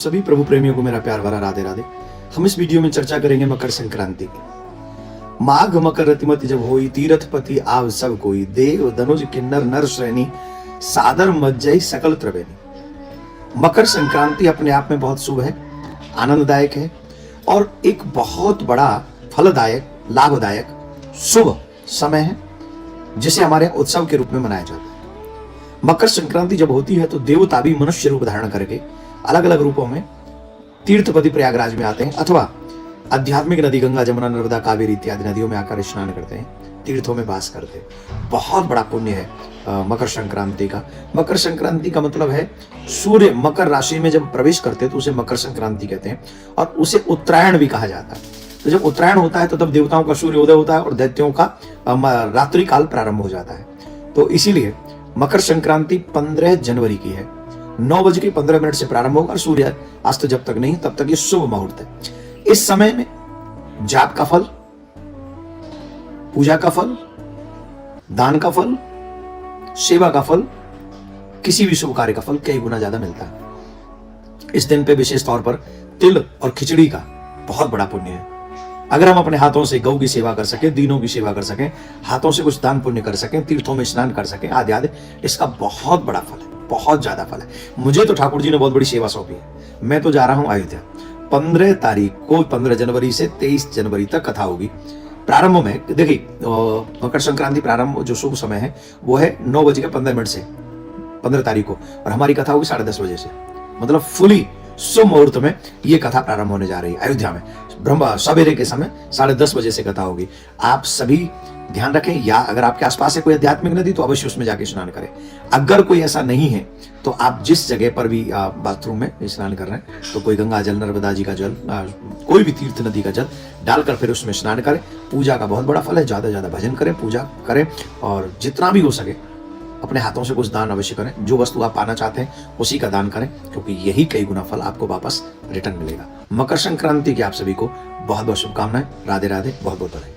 सभी प्रभु प्रेमियों को मेरा प्यार भरा राधे राधे। हम इस वीडियो में चर्चा करेंगे मकर संक्रांति की। माघ मकर रतिमति जब होई, तीर्थपति आव सब कोई, देव धनुज किन्नर नर श्रेणी, सादर मज्जई सकल त्रिवेणी। मकर संक्रांति अपने आप में बहुत शुभ है, आनंददायक है और एक बहुत बड़ा फलदायक, लाभदायक, शुभ समय है जिसे हमारे उत्सव के रूप में मनाया जाता है। मकर संक्रांति जब होती है तो देवता भी मनुष्य रूप धारण करके अलग अलग रूपों में तीर्थपति प्रयागराज में आते हैं अथवा आध्यात्मिक नदी गंगा जमुना नर्मदा कावेरी इत्यादि नदियों में आकर स्नान करते हैं, तीर्थों में वास करते हैं। बहुत बड़ा पुण्य है मकर संक्रांति का। मकर संक्रांति का मतलब है सूर्य मकर राशि में जब प्रवेश करते हैं तो उसे मकर संक्रांति कहते हैं और उसे उत्तरायण भी कहा जाता है। तो जब उत्तरायण होता है तो तब देवताओं का सूर्योदय होता है और दैत्यों का रात्रि काल प्रारंभ हो जाता है। तो इसीलिए मकर संक्रांति 15 जनवरी की है। 9:15 से प्रारंभ होगा और सूर्य अस्त जब तक नहीं तब तक ये शुभ मुहूर्त है। इस समय में जाप का फल, पूजा का फल, दान का फल, सेवा का फल, किसी भी शुभ कार्य का फल कई गुना ज्यादा मिलता है। इस दिन पे विशेष तौर पर तिल और खिचड़ी का बहुत बड़ा पुण्य है। अगर हम अपने हाथों से गौ की सेवा कर सकें, दीनों की सेवा कर सकें, हाथों से कुछ दान पुण्य कर सकें, तीर्थों में स्नान कर सकें आदि आदि, इसका बहुत बड़ा फल है, बहुत ज्यादा फल है। मुझे तो ठाकुर जी ने बहुत बड़ी सेवा सौंपी है। मैं तो जा रहा हूं अयोध्या। 15 तारीख को 15 जनवरी से 23 जनवरी तक कथा होगी। प्रारंभ में देखिए मकर संक्रांति प्रारंभ जो शुभ समय है वो है 9:15 से 15 तारीख को और हमारी कथा होगी 10:30 बजे से। मतलब फुली शुभ मुहूर्त में ये कथा प्रारंभ होने जा रही है अयोध्या में। ब्रह्म सवेरे के समय 10:30 बजे से कथा होगी। आप सभी ध्यान रखें, या अगर आपके आसपास है कोई आध्यात्मिक नदी तो अवश्य उसमें जाके स्नान करें। अगर कोई ऐसा नहीं है तो आप जिस जगह पर भी बाथरूम में स्नान कर रहे हैं तो कोई गंगा जल, नर्मदा जी का जल, कोई भी तीर्थ नदी का जल डालकर फिर उसमें स्नान करें। पूजा का बहुत बड़ा फल है। ज्यादा से ज्यादा भजन करें, पूजा करें और जितना भी हो सके अपने हाथों से कुछ दान अवश्य करें। जो वस्तु आप पाना चाहते हैं उसी का दान करें, क्योंकि यही कई गुना फल आपको वापस रिटर्न मिलेगा। मकर संक्रांति की आप सभी को बहुत बहुत शुभकामनाएं। राधे राधे, बहुत बहुत बधाई।